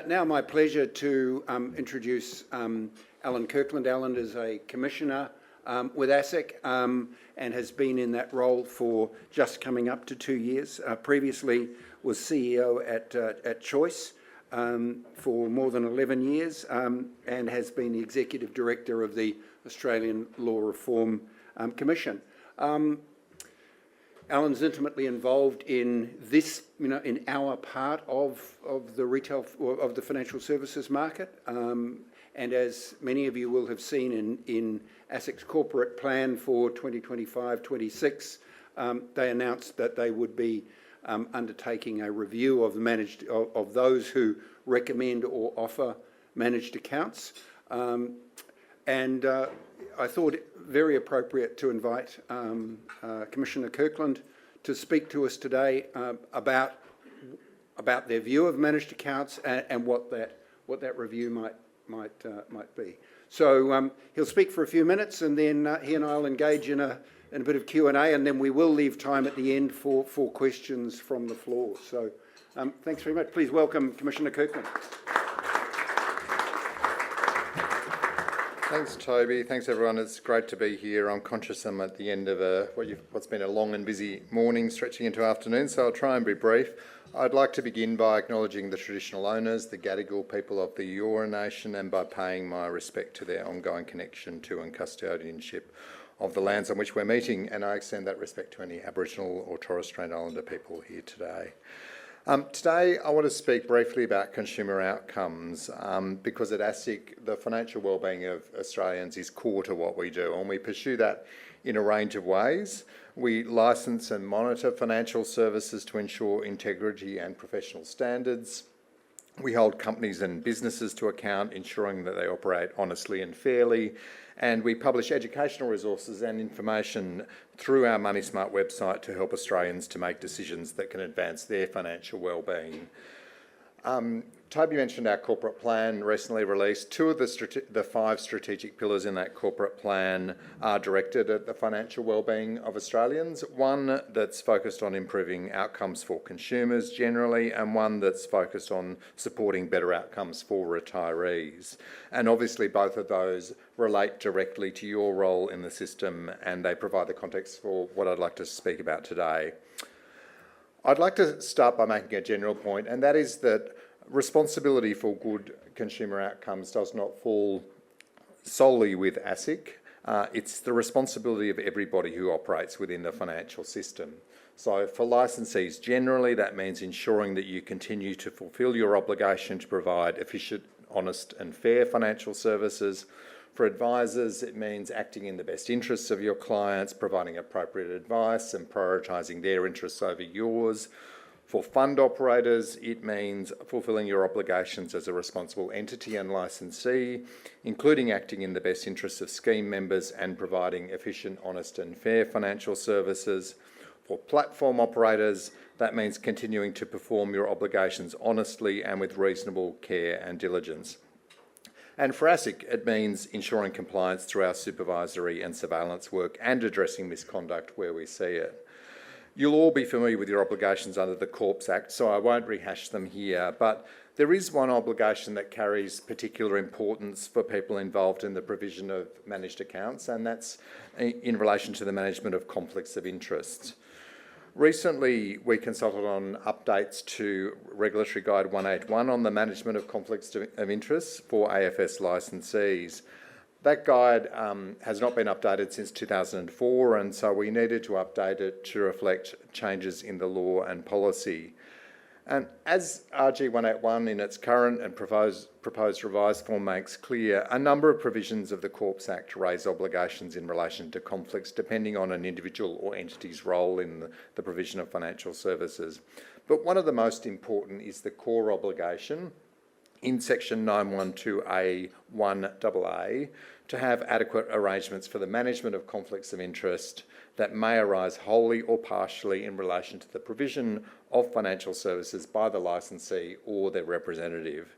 Now my pleasure to introduce Alan Kirkland. Alan is a commissioner with ASIC and has been in that role for just coming up to 2 years. Previously was CEO at Choice for more than 11 years and has been the Executive Director of the Australian Law Reform Commission. Alan's intimately involved in this, in our part of the retail, of the financial services market. And as many of you will have seen in ASIC's corporate plan for 2025-26, they announced that they would be undertaking a review of of those who recommend or offer managed accounts. And I thought it very appropriate to invite Commissioner Kirkland to speak to us today about their view of managed accounts and what that review might be. So he'll speak for a few minutes, and then he and I will engage in a bit of Q&A, and then we will leave time at the end for questions from the floor. So thanks very much. Please welcome Commissioner Kirkland. Thanks, Toby. Thanks, everyone. It's great to be here. I'm conscious I'm at the end of what's been a long and busy morning stretching into afternoon, so I'll try and be brief. I'd like to begin by acknowledging the traditional owners, the Gadigal people of the Eora Nation, and by paying my respect to their ongoing connection to and custodianship of the lands on which we're meeting, and I extend that respect to any Aboriginal or Torres Strait Islander people here today. Today I want to speak briefly about consumer outcomes because at ASIC the financial wellbeing of Australians is core to what we do, and we pursue that in a range of ways. We licence and monitor financial services to ensure integrity and professional standards. We hold companies and businesses to account, ensuring that they operate honestly and fairly. And we publish educational resources and information through our Money Smart website to help Australians to make decisions that can advance their financial wellbeing. Toby mentioned our corporate plan recently released. Two of the 5 strategic pillars in that corporate plan are directed at the financial wellbeing of Australians. One that's focused on improving outcomes for consumers generally, and one that's focused on supporting better outcomes for retirees. And obviously both of those relate directly to your role in the system, and they provide the context for what I'd like to speak about today. I'd like to start by making a general point, and that is that responsibility for good consumer outcomes does not fall solely with ASIC. It's the responsibility of everybody who operates within the financial system. So for licensees generally, that means ensuring that you continue to fulfil your obligation to provide efficient, honest and fair financial services. For advisors, it means acting in the best interests of your clients, providing appropriate advice and prioritising their interests over yours. For fund operators, it means fulfilling your obligations as a responsible entity and licensee, including acting in the best interests of scheme members and providing efficient, honest and fair financial services. For platform operators, that means continuing to perform your obligations honestly and with reasonable care and diligence. And for ASIC, it means ensuring compliance through our supervisory and surveillance work and addressing misconduct where we see it. You'll all be familiar with your obligations under the Corps Act, so I won't rehash them here, but there is one obligation that carries particular importance for people involved in the provision of managed accounts, and that's in relation to the management of conflicts of interest. Recently, we consulted on updates to Regulatory Guide 181 on the management of conflicts of interest for AFS licensees. That guide has not been updated since 2004, and so we needed to update it to reflect changes in the law and policy. And as RG 181 in its current and proposed revised form makes clear, a number of provisions of the Corps Act raise obligations in relation to conflicts depending on an individual or entity's role in the provision of financial services. But one of the most important is the core obligation in section 912A(1)(a) to have adequate arrangements for the management of conflicts of interest that may arise wholly or partially in relation to the provision of financial services by the licensee or their representative.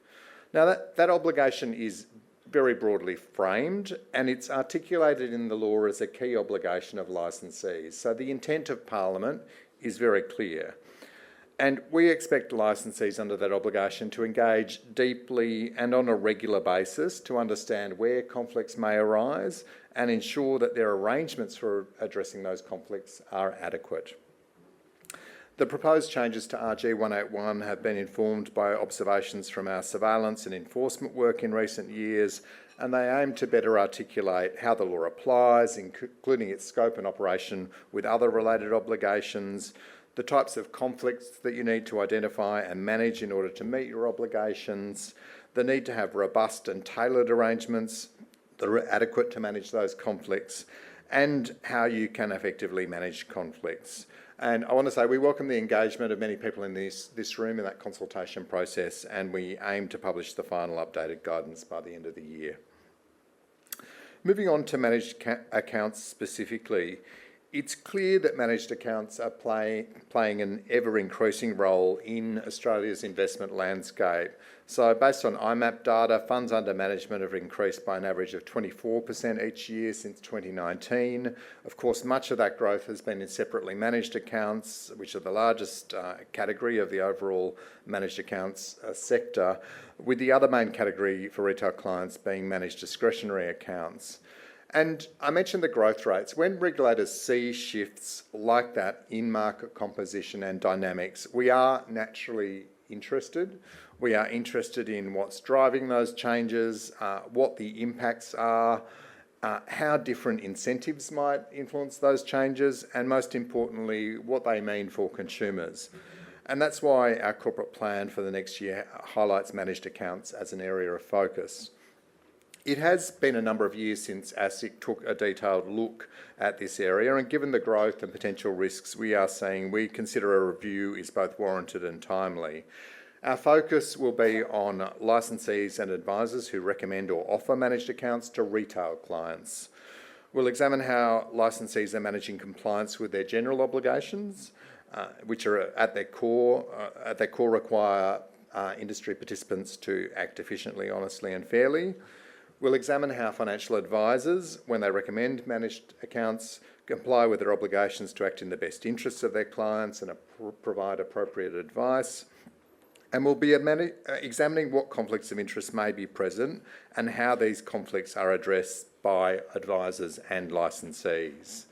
Now that obligation is very broadly framed, and it's articulated in the law as a key obligation of licensees. So the intent of Parliament is very clear. And we expect licensees under that obligation to engage deeply and on a regular basis to understand where conflicts may arise and ensure that their arrangements for addressing those conflicts are adequate. The proposed changes to RG 181 have been informed by observations from our surveillance and enforcement work in recent years, and they aim to better articulate how the law applies, including its scope and operation with other related obligations, the types of conflicts that you need to identify and manage in order to meet your obligations, the need to have robust and tailored arrangements that are adequate to manage those conflicts, and how you can effectively manage conflicts. And I want to say we welcome the engagement of many people in this room in that consultation process, and we aim to publish the final updated guidance by the end of the year. Moving on to managed accounts specifically, it's clear that managed accounts are playing an ever-increasing role in Australia's investment landscape. So based on IMAP data, funds under management have increased by an average of 24% each year since 2019. Of course, much of that growth has been in separately managed accounts, which are the largest category of the overall managed accounts sector, with the other main category for retail clients being managed discretionary accounts. And I mentioned the growth rates. When regulators see shifts like that in market composition and dynamics, we are naturally interested. We are interested in what's driving those changes, what the impacts are, how different incentives might influence those changes, and most importantly, what they mean for consumers. And that's why our corporate plan for the next year highlights managed accounts as an area of focus. It has been a number of years since ASIC took a detailed look at this area, and given the growth and potential risks we are seeing, we consider a review is both warranted and timely. Our focus will be on licensees and advisors who recommend or offer managed accounts to retail clients. We'll examine how licensees are managing compliance with their general obligations, which are at their core require industry participants to act efficiently, honestly and fairly. We'll examine how financial advisors, when they recommend managed accounts, comply with their obligations to act in the best interests of their clients and provide appropriate advice. And we'll be examining what conflicts of interest may be present and how these conflicts are addressed by advisors and licensees.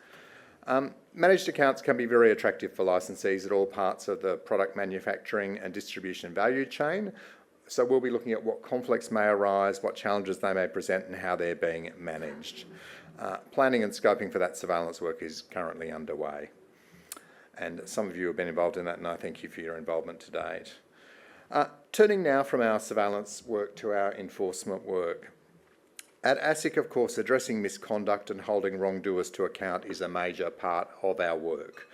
Managed accounts can be very attractive for licensees at all parts of the product manufacturing and distribution value chain. So we'll be looking at what conflicts may arise, what challenges they may present and how they're being managed. Planning and scoping for that surveillance work is currently underway. And some of you have been involved in that, and I thank you for your involvement to date. Turning now from our surveillance work to our enforcement work. At ASIC, of course, addressing misconduct and holding wrongdoers to account is a major part of our work.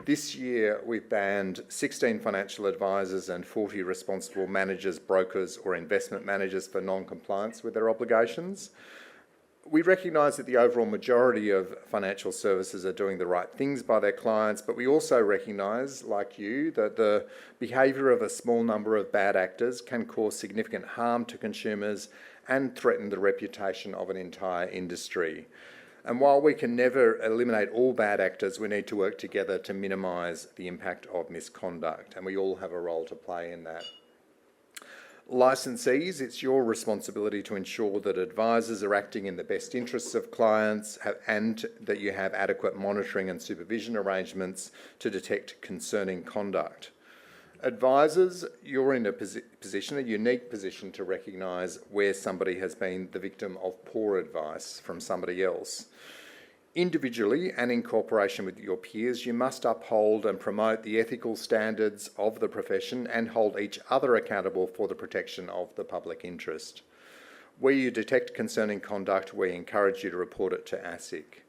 This year, we've banned 16 financial advisors and 40 responsible managers, brokers or investment managers for non-compliance with their obligations. We recognise that the overall majority of financial services are doing the right things by their clients, but we also recognise, like you, that the behaviour of a small number of bad actors can cause significant harm to consumers and threaten the reputation of an entire industry. And while we can never eliminate all bad actors, we need to work together to minimise the impact of misconduct, and we all have a role to play in that. Licensees, it's your responsibility to ensure that advisors are acting in the best interests of clients and that you have adequate monitoring and supervision arrangements to detect concerning conduct. Advisors, you're in a unique position to recognise where somebody has been the victim of poor advice from somebody else. Individually and in cooperation with your peers, you must uphold and promote the ethical standards of the profession and hold each other accountable for the protection of the public interest. Where you detect concerning conduct, we encourage you to report it to ASIC.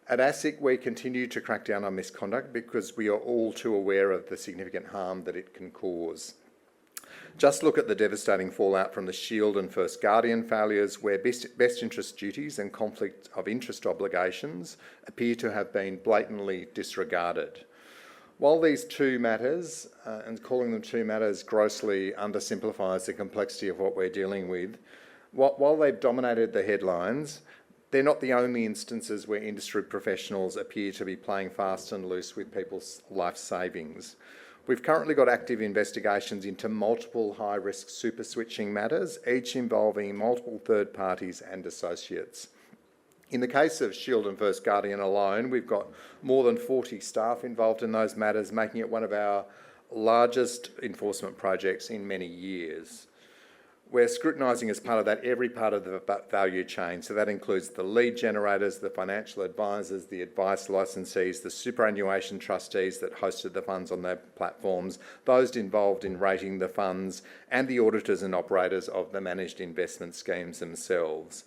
At ASIC, we continue to crack down on misconduct because we are all too aware of the significant harm that it can cause. Just look at the devastating fallout from the Shield and First Guardian failures, where best interest duties and conflict of interest obligations appear to have been blatantly disregarded. While these two matters, and calling them two matters grossly undersimplifies the complexity of what we're dealing with, while they've dominated the headlines, they're not the only instances where industry professionals appear to be playing fast and loose with people's life savings. We've currently got active investigations into multiple high-risk super switching matters, each involving multiple third parties and associates. In the case of Shield and First Guardian alone, we've got more than 40 staff involved in those matters, making it one of our largest enforcement projects in many years. We're scrutinising as part of that every part of the value chain, so that includes the lead generators, the financial advisors, the advice licensees, the superannuation trustees that hosted the funds on their platforms, those involved in rating the funds, and the auditors and operators of the managed investment schemes themselves.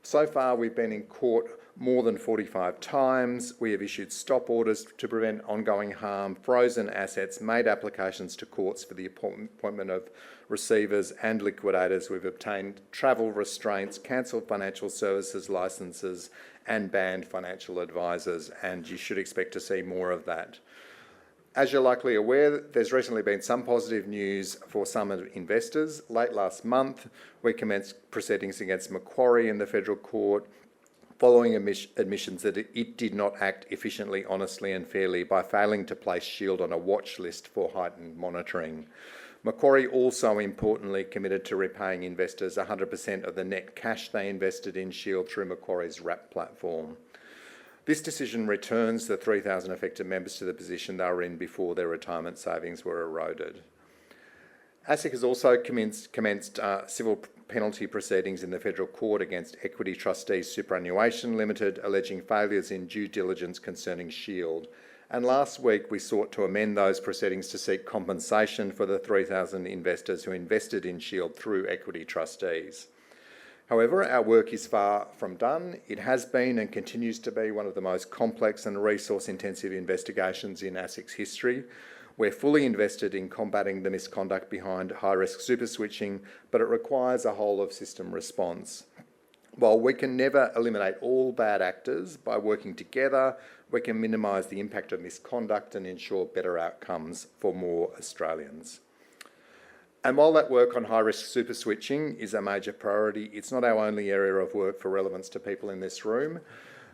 So far, we've been in court more than 45 times. We have issued stop orders to prevent ongoing harm, frozen assets, made applications to courts for the appointment of receivers and liquidators. We've obtained travel restraints, cancelled financial services licences and banned financial advisors, and you should expect to see more of that. As you're likely aware, there's recently been some positive news for some investors. Late last month, we commenced proceedings against Macquarie in the Federal Court following admissions that it did not act efficiently, honestly and fairly by failing to place Shield on a watch list for heightened monitoring. Macquarie also importantly committed to repaying investors 100% of the net cash they invested in Shield through Macquarie's wrap platform. This decision returns the 3,000 affected members to the position they were in before their retirement savings were eroded. ASIC has also commenced civil penalty proceedings in the Federal Court against Equity Trustees Superannuation Limited, alleging failures in due diligence concerning Shield. And last week we sought to amend those proceedings to seek compensation for the 3,000 investors who invested in Shield through Equity Trustees. However, our work is far from done. It has been and continues to be one of the most complex and resource-intensive investigations in ASIC's history. We're fully invested in combating the misconduct behind high-risk super switching, but it requires a whole-of-system response. While we can never eliminate all bad actors, by working together, we can minimise the impact of misconduct and ensure better outcomes for more Australians. And while that work on high-risk super switching is a major priority, it's not our only area of work for relevance to people in this room.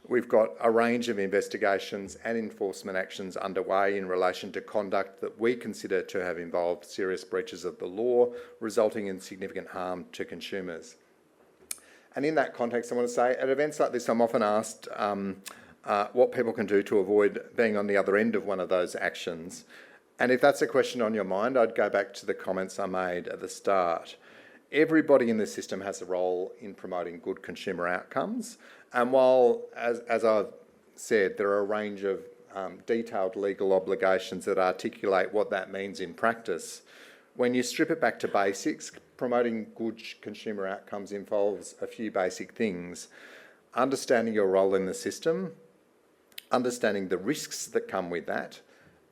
We've got a range of investigations and enforcement actions underway in relation to conduct that we consider to have involved serious breaches of the law, resulting in significant harm to consumers. And in that context, I want to say, at events like this, I'm often asked what people can do to avoid being on the other end of one of those actions. And if that's a question on your mind, I'd go back to the comments I made at the start. Everybody in the system has a role in promoting good consumer outcomes. And while, as I've said, there are a range of detailed legal obligations that articulate what that means in practice, when you strip it back to basics, promoting good consumer outcomes involves a few basic things. Understanding your role in the system, understanding the risks that come with that,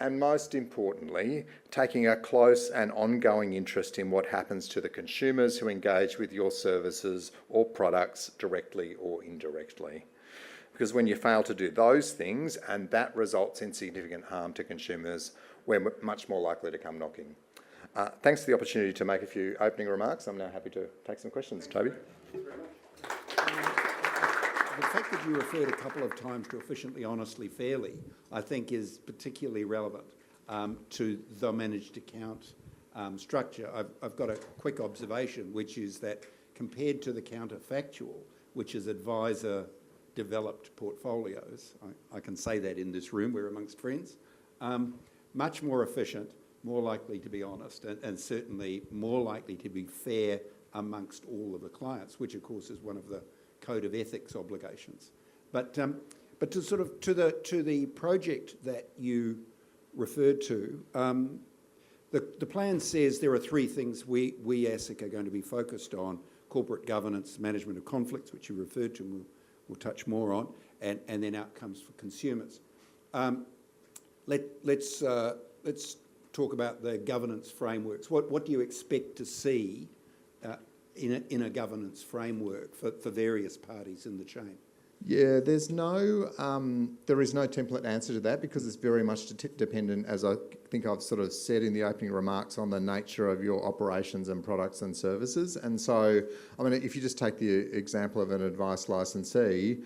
and most importantly, taking a close and ongoing interest in what happens to the consumers who engage with your services or products directly or indirectly. Because when you fail to do those things and that results in significant harm to consumers, we're much more likely to come knocking. Thanks for the opportunity to make a few opening remarks. I'm now happy to take some questions. Toby? The fact that you referred a couple of times to efficiently, honestly, fairly, I think is particularly relevant to the managed account structure. I've got a quick observation, which is that compared to the counterfactual, which is advisor-developed portfolios, I can say that in this room, we're amongst friends, much more efficient, more likely to be honest, and certainly more likely to be fair amongst all of the clients, which of course is one of the code of ethics obligations. But to sort of to the project that you referred to, the plan says there are three things we ASIC are going to be focused on: corporate governance, management of conflicts, which you referred to, and we'll touch more on, and then outcomes for consumers. Let's talk about the governance frameworks. What do you expect to see in a governance framework for various parties in the chain? Yeah, there is no template answer to that, because it's very much dependent, as I think I've sort of said in the opening remarks, on the nature of your operations and products and services. And so, I mean, if you just take the example of an advice licensee,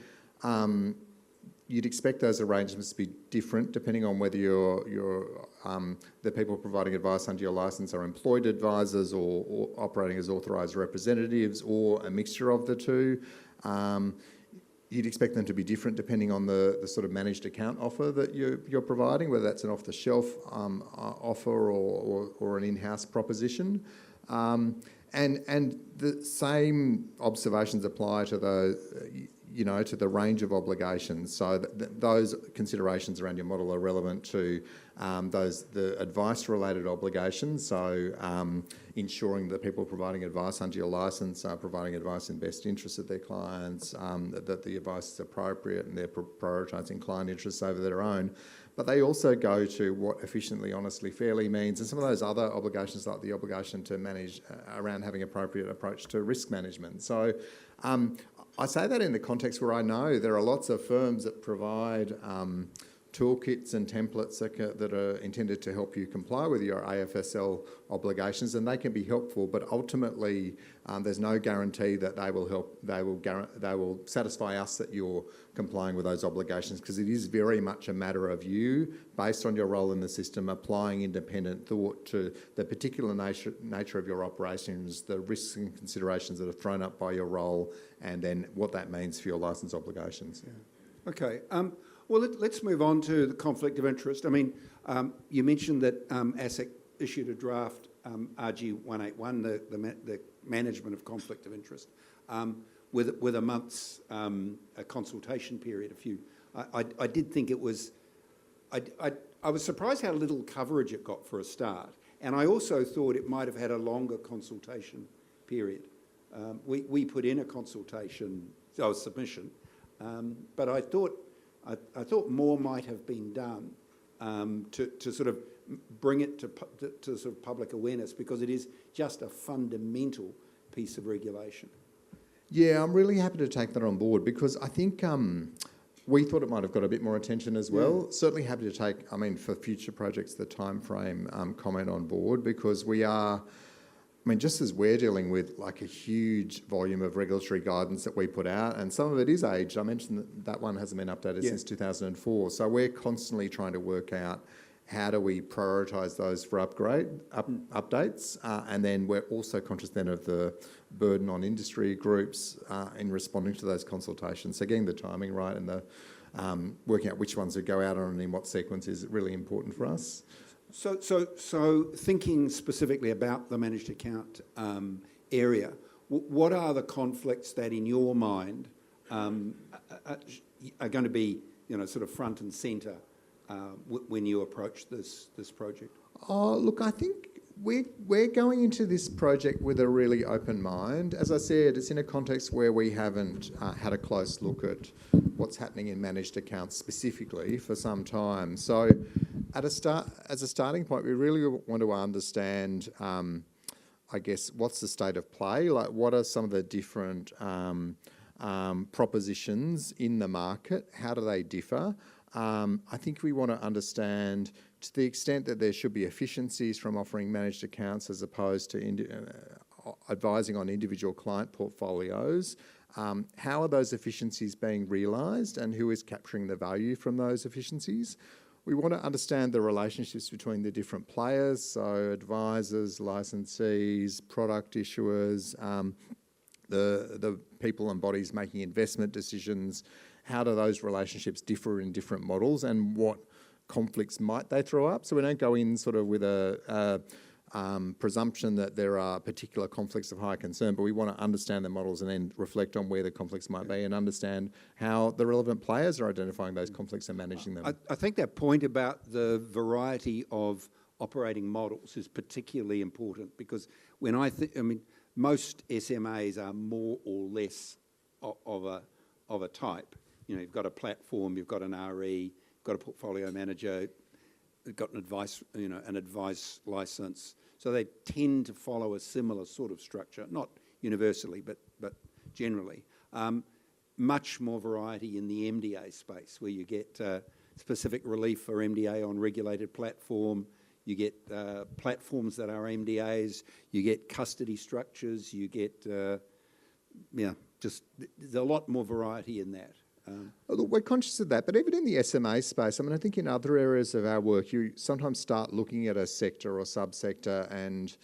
you'd expect those arrangements to be different depending on whether the people providing advice under your licence are employed advisors or operating as authorised representatives or a mixture of the two. You'd expect them to be different depending on the sort of managed account offer that you're providing, whether that's an off-the-shelf offer or an in-house proposition. And the same observations apply to to the range of obligations. So those considerations around your model are relevant to the advice-related obligations. So ensuring that people providing advice under your licence are providing advice in best interest of their clients, that the advice is appropriate and they're prioritising client interests over their own. But they also go to what efficiently, honestly, fairly means, and some of those other obligations, like the obligation to manage around having appropriate approach to risk management. So I say that in the context where I know there are lots of firms that provide toolkits and templates that are intended to help you comply with your AFSL obligations, and they can be helpful, but ultimately there's no guarantee that they will satisfy us that you're complying with those obligations, because it is very much a matter of you, based on your role in the system, applying independent thought to the particular nature of your operations, the risks and considerations that are thrown up by your role, and then what that means for your licence obligations. Yeah. Okay. Well, let's move on to the conflict of interest. I mean, you mentioned that ASIC issued a draft RG 181, the management of conflict of interest, with a month's a consultation period. I did think it was. I was surprised how little coverage it got for a start, and I also thought it might have had a longer consultation period. We put in a submission, but I thought more might have been done to sort of bring it to sort of public awareness, because it is just a fundamental piece of regulation. Yeah, I'm really happy to take that on board, because I think we thought it might have got a bit more attention as well. Yeah. Certainly happy to take, for future projects, the timeframe comment on board, because we are... just as we're dealing with like a huge volume of regulatory guidance that we put out, and some of it is aged. I mentioned that one hasn't been updated since 2004. So we're constantly trying to work out how do we prioritise those for updates, and then we're also conscious then of the burden on industry groups in responding to those consultations. So getting the timing right and the working out which ones to go out on and in what sequence is really important for us. So thinking specifically about the managed account area, what are the conflicts that, in your mind, are going to be, sort of front and centre when you approach this project? Oh, look, I think we're going into this project with a really open mind. As I said, it's in a context where we haven't had a close look at what's happening in managed accounts specifically for some time. So as a starting point, we really want to understand, what's the state of play? Like, what are some of the different propositions in the market? How do they differ? I think we want to understand, to the extent that there should be efficiencies from offering managed accounts as opposed to advising on individual client portfolios, how are those efficiencies being realised and who is capturing the value from those efficiencies? We want to understand the relationships between the different players, so advisors, licensees, product issuers, the people and bodies making investment decisions. How do those relationships differ in different models, and what conflicts might they throw up? So we don't go in sort of with a presumption that there are particular conflicts of high concern, but we want to understand the models and then reflect on where the conflicts might be and understand how the relevant players are identifying those conflicts and managing them. I think that point about the variety of operating models is particularly important, because when most SMAs are more or less of a type. You've got a platform, you've got an RE, you've got a portfolio manager, you've got an advice license. So they tend to follow a similar sort of structure, not universally, but generally. Much more variety in the MDA space, where you get specific relief for MDA on regulated platform, you get platforms that are MDAs, you get custody structures, you get, there's a lot more variety in that. Look, we're conscious of that, but even in the SMA space, I mean, I think in other areas of our work, you sometimes start looking at a sector or subsector and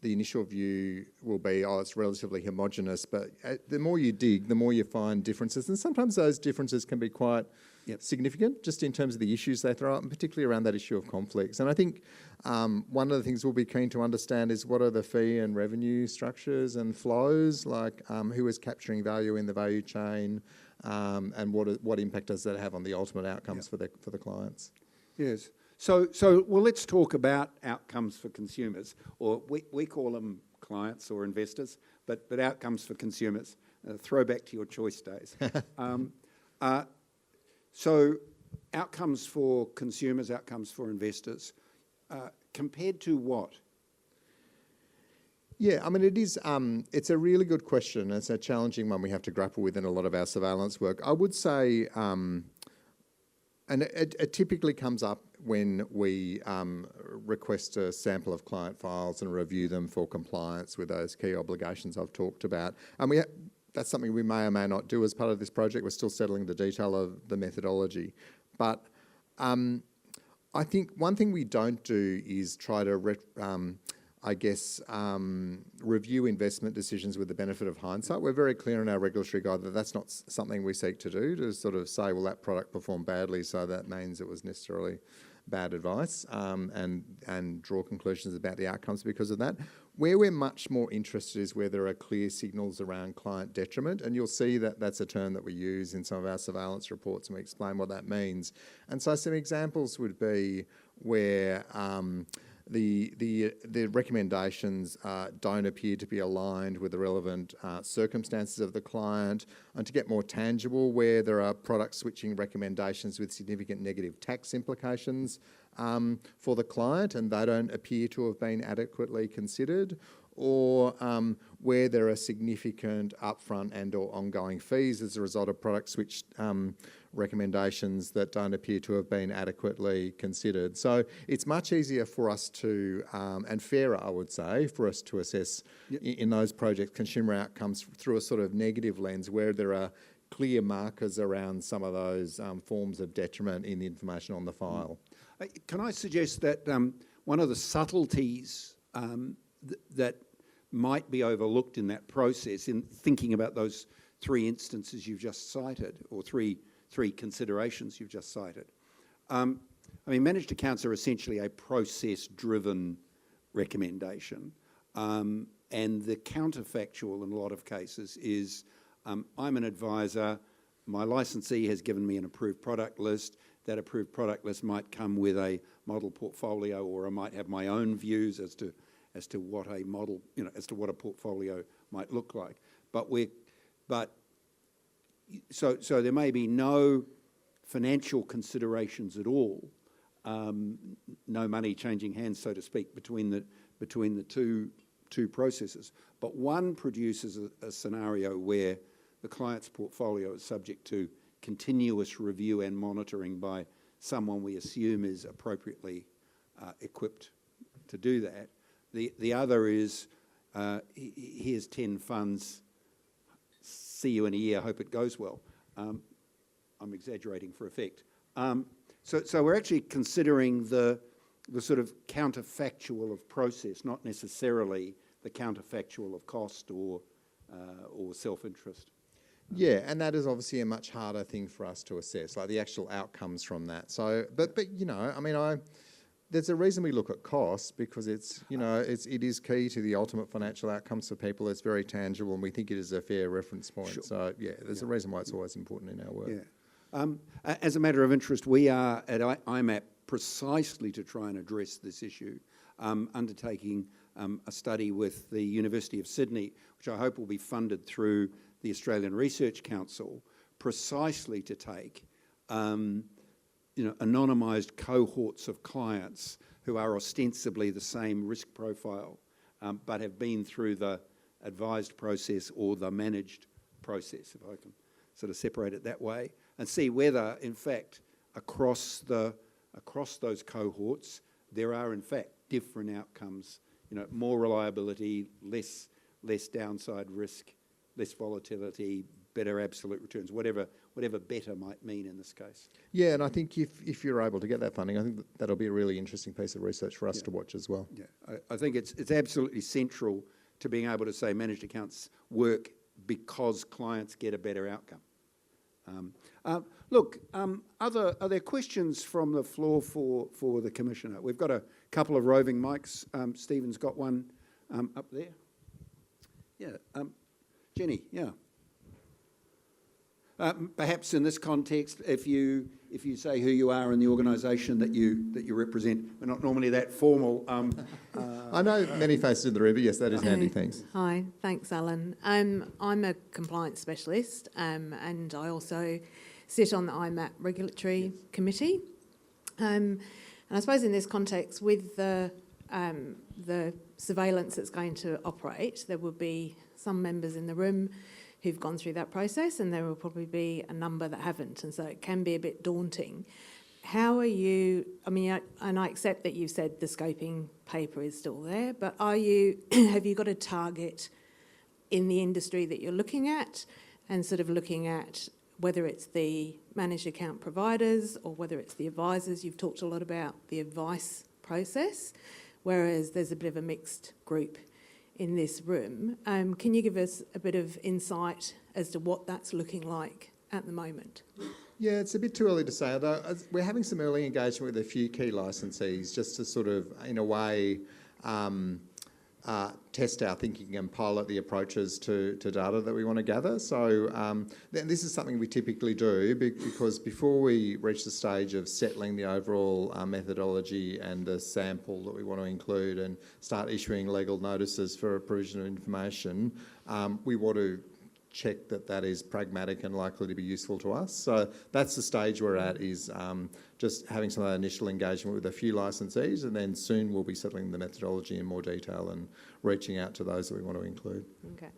the initial view will be, oh, it's relatively homogenous, but the more you dig, the more you find differences. And sometimes those differences can be quite significant, just in terms of the issues they throw up, and particularly around that issue of conflicts. And I think one of the things we'll be keen to understand is what are the fee and revenue structures and flows, like who is capturing value in the value chain, and what impact does that have on the ultimate outcomes for the clients? Yes. So well, let's talk about outcomes for consumers, or we call them clients or investors, but outcomes for consumers. Throwback to your choice days. So outcomes for consumers, outcomes for investors, compared to what? Yeah, I mean, it is. It's a really good question. It's a challenging one we have to grapple with in a lot of our surveillance work. I would say, and it typically comes up when we request a sample of client files and review them for compliance with those key obligations I've talked about. And that's something we may or may not do as part of this project. We're still settling the detail of the methodology. But I think one thing we don't do is try to review investment decisions with the benefit of hindsight. We're very clear in our regulatory guide that that's not something we seek to do, to sort of say, well, that product performed badly, so that means it was necessarily bad advice, and draw conclusions about the outcomes because of that. Where we're much more interested is where there are clear signals around client detriment, and you'll see that that's a term that we use in some of our surveillance reports, and we explain what that means. And so some examples would be where the recommendations don't appear to be aligned with the relevant circumstances of the client, and to get more tangible, where there are product switching recommendations with significant negative tax implications for the client and they don't appear to have been adequately considered, or where there are significant upfront and or ongoing fees as a result of product switch recommendations that don't appear to have been adequately considered. So it's much easier for us to, and fairer I would say, for us to assess in those projects consumer outcomes through a sort of negative lens where there are clear markers around some of those forms of detriment in the information on the file. Can I suggest that one of the subtleties that might be overlooked in that process, in thinking about those three instances you've just cited, or three considerations you've just cited. I mean, managed accounts are essentially a process-driven recommendation, and the counterfactual in a lot of cases is, I'm an advisor, my licensee has given me an approved product list. That approved product list might come with a model portfolio, or I might have my own views as to what a model, as to what a portfolio might look like. So there may be no financial considerations at all, no money changing hands, so to speak, between the two processes. But one produces a scenario where the client's portfolio is subject to continuous review and monitoring by someone we assume is appropriately equipped to do that. The other is, here's 10 funds, see you in a year, hope it goes well. I'm exaggerating for effect. So we're actually considering the sort of counterfactual of process, not necessarily the counterfactual of cost or self-interest. Yeah, and that is obviously a much harder thing for us to assess, like the actual outcomes from that. So, but I mean, there's a reason we look at costs, because it is key to the ultimate financial outcomes for people. It's very tangible, and we think it is a fair reference point. Sure. So yeah, there's a reason why it's always important in our work. Yeah. As a matter of interest, we are at IMAP precisely to try and address this issue, undertaking a study with the University of Sydney, which I hope will be funded through the Australian Research Council, precisely to take anonymised cohorts of clients who are ostensibly the same risk profile, but have been through the advised process or the managed process, if I can sort of separate it that way, and see whether, in fact, across those cohorts, there are, in fact, different outcomes, more reliability, less downside risk, less volatility, better absolute returns, whatever better might mean in this case. Yeah, and I think if you're able to get that funding, I think that'll be a really interesting piece of research for us to watch as well. Yeah, I think it's absolutely central to being able to say managed accounts work because clients get a better outcome. Are there questions from the floor for the Commissioner? We've got a couple of roving mics. Stephen's got one up there. Yeah, Jenny, yeah. Perhaps in this context, if you say who you are and the organisation that you represent, we're not normally that formal. I know many faces in the room, but yes, that is handy, thanks. Hi, thanks, Alan. I'm a compliance specialist, and I also sit on the IMAP Regulatory Committee. And I suppose in this context, with the surveillance that's going to operate, there will be some members in the room who've gone through that process, and there will probably be a number that haven't, and so it can be a bit daunting. How are you, and I accept that you said the scoping paper is still there, but have you got a target in the industry that you're looking at, and sort of looking at whether it's the managed account providers or whether it's the advisors? You've talked a lot about the advice process, whereas there's a bit of a mixed group in this room. Can you give us a bit of insight as to what that's looking like at the moment? Yeah, it's a bit too early to say, although we're having some early engagement with a few key licensees just to sort of, in a way, test our thinking and pilot the approaches to data that we want to gather. So this is something we typically do because before we reach the stage of settling the overall methodology and the sample that we want to include and start issuing legal notices for a provision of information, we want to check that is pragmatic and likely to be useful to us. So that's the stage we're at, is just having some initial engagement with a few licensees, and then soon we'll be settling the methodology in more detail and reaching out to those that we want to include. Okay.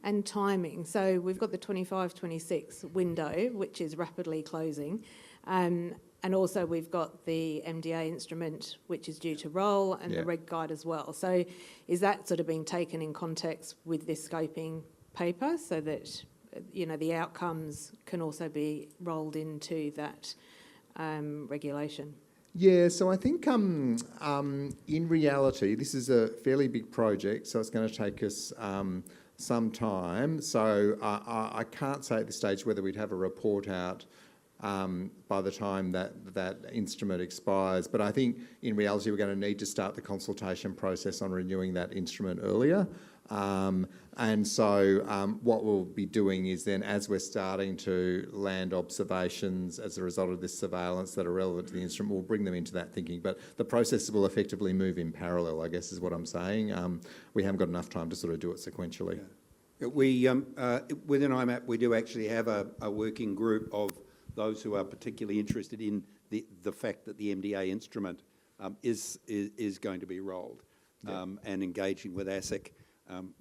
And timing. So we've got the 25-26 window, which is rapidly closing. And also we've got the MDA instrument, which is due to roll, and the reg guide as well. So is that sort of being taken in context with this scoping paper, so that the outcomes can also be rolled into that regulation? Yeah, so I think in reality this is a fairly big project, so it's going to take us some time. So I can't say at this stage whether we'd have a report out by the time that instrument expires, but I think in reality we're going to need to start the consultation process on renewing that instrument earlier. And so what we'll be doing is then, as we're starting to land observations as a result of this surveillance that are relevant to the instrument, we'll bring them into that thinking. But the process will effectively move in parallel, I guess is what I'm saying. We haven't got enough time to sort of do it sequentially. Yeah. We within IMAP, we do actually have a working group of those who are particularly interested in the fact that the MDA instrument is going to be rolled, and engaging with ASIC.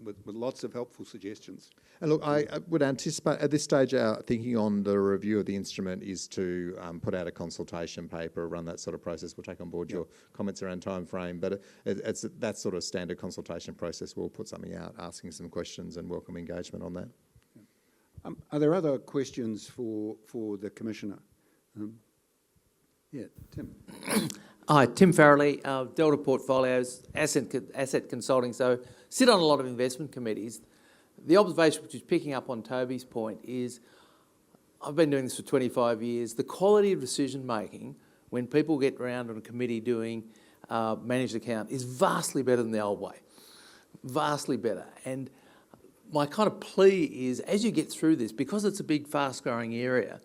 With lots of helpful suggestions. And look, I would anticipate at this stage our thinking on the review of the instrument is to put out a consultation paper, run that sort of process. We'll take on board your comments around time frame, but it's that sort of standard consultation process. We'll put something out asking some questions and welcome engagement on that. Are there other questions for the Commissioner? Tim. Hi, Tim Farrelly, Delta Portfolios, Asset Consulting. So sit on a lot of investment committees. The observation, which is picking up on Toby's point, is I've been doing this for 25 years. The quality of decision making when people get around on a committee doing managed account is vastly better than the old way. Vastly better. And my kind of plea is, as you get through this, because it's a big, fast-growing area,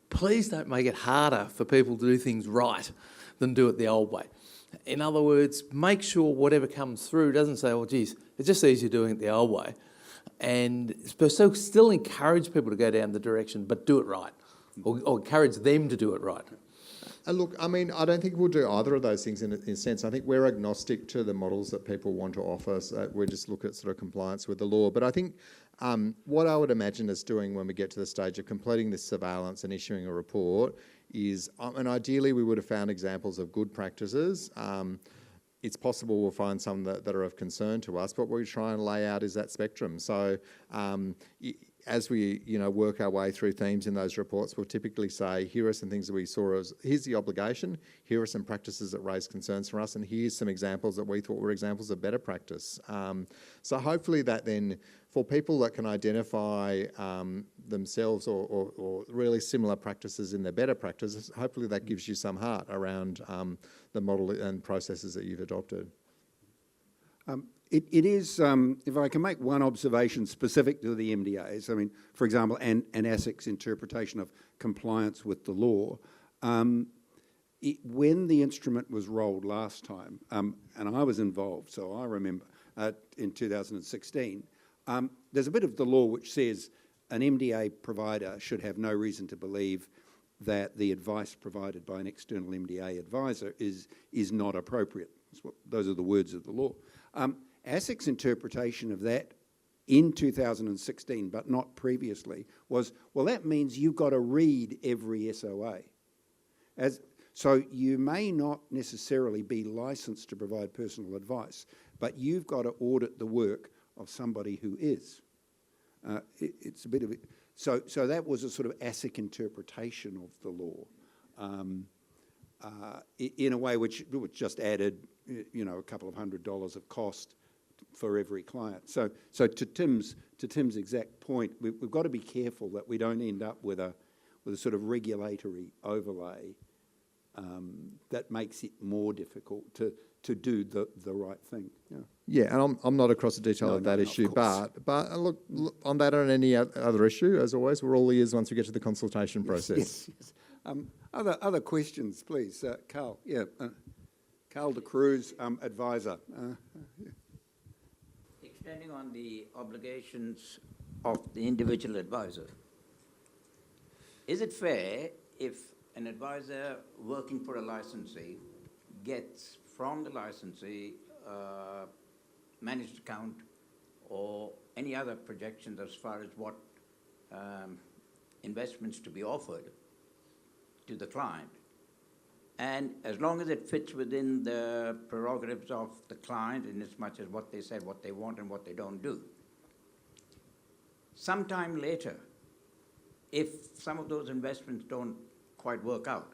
please don't make it harder for people to do things right than do it the old way. In other words, make sure whatever comes through doesn't say, well, geez, it's just easier doing it the old way. And so still encourage people to go down the direction, but do it right, or encourage them to do it right. Look, I mean, I don't think we'll do either of those things in a sense. I think we're agnostic to the models that people want to offer. So we just look at sort of compliance with the law. But I think what I would imagine us doing when we get to the stage of completing this surveillance and issuing a report is, and ideally we would have found examples of good practices, it's possible we'll find some that are of concern to us, but what we try and lay out is that spectrum. So as we, work our way through themes in those reports, we'll typically say, here are some things that we saw as, here's the obligation, here are some practices that raise concerns for us, and here's some examples that we thought were examples of better practice. So hopefully that then, for people that can identify themselves or really similar practices in their better practices, hopefully that gives you some heart around the model and processes that you've adopted. It is, if I can make one observation specific to the MDAs, I mean, for example, and ASIC's interpretation of compliance with the law, when the instrument was rolled last time, and I was involved, so I remember in 2016, there's a bit of the law which says an MDA provider should have no reason to believe that the advice provided by an external MDA advisor is not appropriate. Those are the words of the law. ASIC's interpretation of that in 2016, but not previously, was, well, that means you've got to read every SOA. So you may not necessarily be licensed to provide personal advice, but you've got to audit the work of somebody who is. It's a bit of it. So that was a sort of ASIC interpretation of the law, in a way which just added, a couple of $100 of cost for every client. So to Tim's exact point, we've got to be careful that we don't end up with a sort of regulatory overlay that makes it more difficult to do the right thing. Yeah, and I'm not across the detail of that issue, but look, on that and any other issue, as always, we're all ears once we get to the consultation process. Yes. Other questions, please. Carl, Carl de Cruz, advisor. Extending on the obligations of the individual advisor, is it fair if an advisor working for a licensee gets from the licensee managed account or any other projections as far as what investments to be offered to the client, and as long as it fits within the prerogatives of the client in as much as what they said, what they want and what they don't do, sometime later, if some of those investments don't quite work out,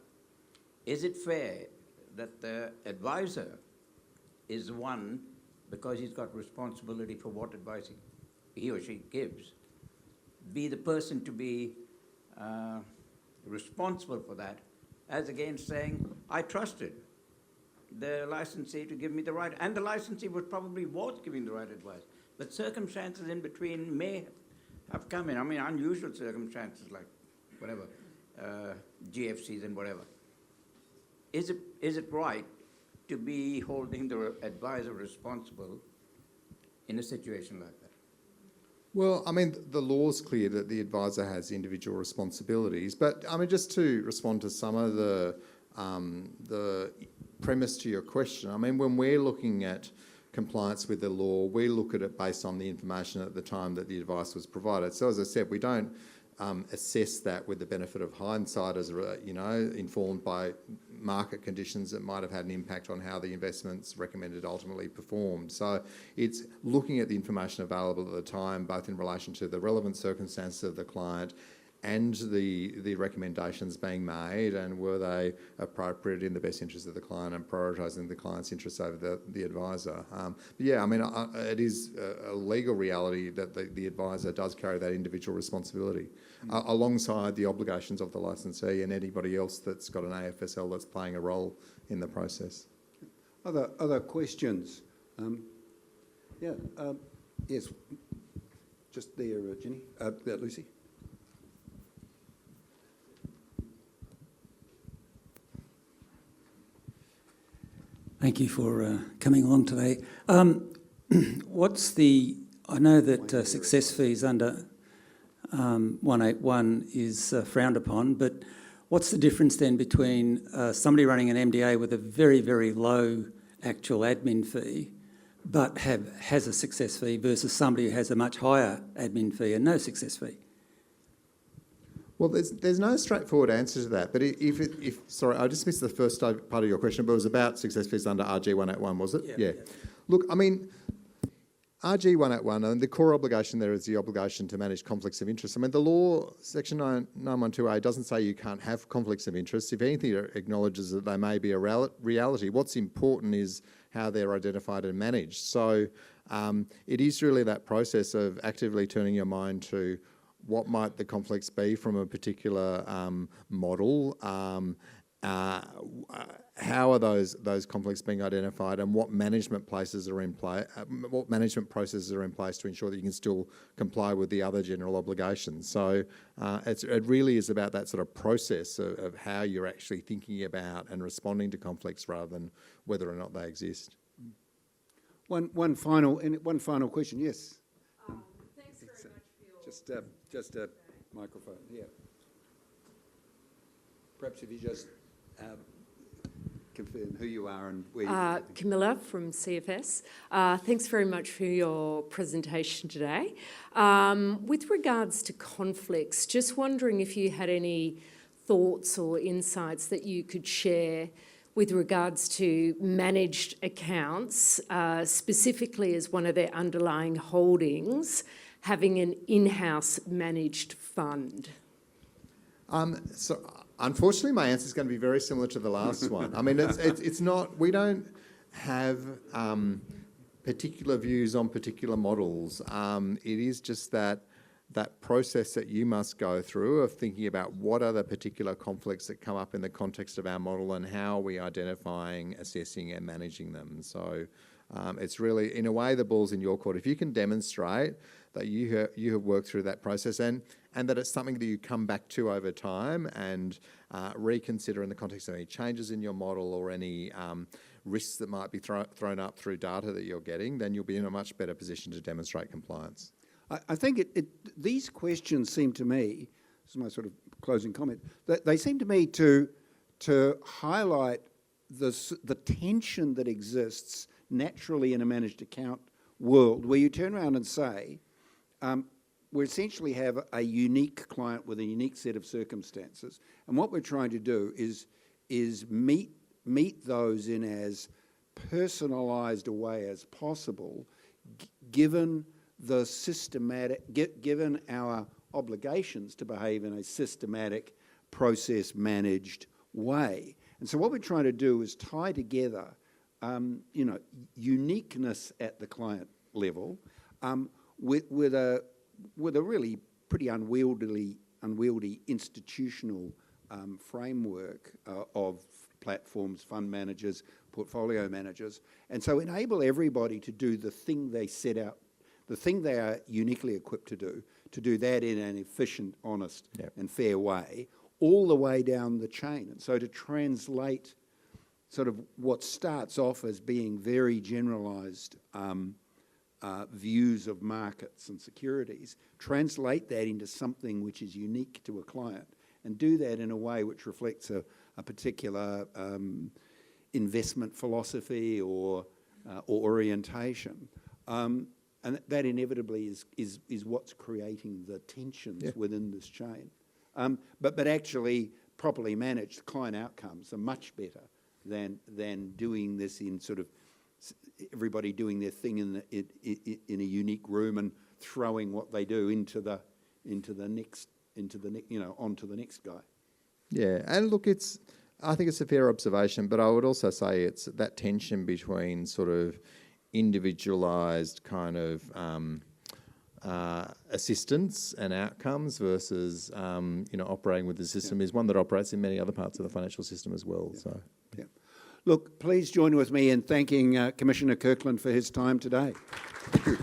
is it fair that the advisor is the one, because he's got responsibility for what advice he or she gives, be the person to be responsible for that, as against saying, I trusted the licensee to give me the right, and the licensee was giving the right advice, but circumstances in between may have come in. I mean, unusual circumstances like whatever, GFCs and whatever. Is it right to be holding the advisor responsible in a situation like that? Well, I mean, the law's clear that the advisor has individual responsibilities, but I mean, just to respond to some of the premise to your question, I mean, when we're looking at compliance with the law, we look at it based on the information at the time that the advice was provided. So as I said, we don't assess that with the benefit of hindsight as, informed by market conditions that might have had an impact on how the investments recommended ultimately performed. So it's looking at the information available at the time, both in relation to the relevant circumstances of the client and the recommendations being made, and were they appropriate in the best interest of the client and prioritising the client's interests over the advisor. But yeah, I mean, it is a legal reality that the advisor does carry that individual responsibility alongside the obligations of the licensee and anybody else that's got an AFSL that's playing a role in the process. Other questions? Yes, just there, Jenny. Lucy. Thank you for coming along today. I know that success fees under 181 is frowned upon, but what's the difference then between somebody running an MDA with a very, very low actual admin fee but has a success fee versus somebody who has a much higher admin fee and no success fee? Well, there's no straightforward answer to that. But sorry, I just missed the first part of your question, but it was about success fees under RG 181, was it? Yeah. Look, I mean, RG 181, and the core obligation there is the obligation to manage conflicts of interest. I mean, the law, Section 912A, doesn't say you can't have conflicts of interest. If anything, it acknowledges that they may be a reality. What's important is how they're identified and managed. So it is really that process of actively turning your mind to what might the conflicts be from a particular model, how are those conflicts being identified, and what management processes are in place to ensure that you can still comply with the other general obligations. So it really is about that sort of process of how you're actually thinking about and responding to conflicts rather than whether or not they exist. One final question. Yes. Thanks very much for your... Just a microphone. Yeah. Perhaps if you just confirm who you are and where you... Camilla from CFS. Thanks very much for your presentation today. With regards to conflicts, just wondering if you had any thoughts or insights that you could share with regards to managed accounts, specifically as one of their underlying holdings, having an in-house managed fund? So unfortunately, my answer is going to be very similar to the last one. I mean, it's not. We don't have particular views on particular models. It is just that process that you must go through of thinking about what are the particular conflicts that come up in the context of our model and how are we identifying, assessing and managing them. So it's really, in a way, the ball's in your court. If you can demonstrate that you have worked through that process and that it's something that you come back to over time and reconsider in the context of any changes in your model or any risks that might be thrown up through data that you're getting, then you'll be in a much better position to demonstrate compliance. I think these questions seem to me, this is my sort of closing comment, that they seem to me to highlight the tension that exists naturally in a managed account world, where you turn around and say, we essentially have a unique client with a unique set of circumstances, and what we're trying to do is meet those in as personalised a way as possible, given our obligations to behave in a systematic, process-managed way. And so what we're trying to do is tie together, uniqueness at the client level, with a really pretty unwieldy institutional framework of platforms, fund managers, portfolio managers, and so enable everybody to do the thing they set out, the thing they are uniquely equipped to do that in an efficient, honest and fair way, all the way down the chain. And so to translate sort of what starts off as being very generalised views of markets and securities, translate that into something which is unique to a client and do that in a way which reflects a particular investment philosophy or orientation. And that inevitably is what's creating the tensions within this chain. But actually, properly managed client outcomes are much better than doing this in sort of everybody doing their thing in a unique room and throwing what they do onto the next guy. Yeah, and look, I think it's a fair observation, but I would also say it's that tension between sort of individualised kind of assistance and outcomes versus operating with the system is one that operates in many other parts of the financial system as well. Yeah. So yeah. Look, please join with me in thanking Commissioner Kirkland for his time today. Thank you.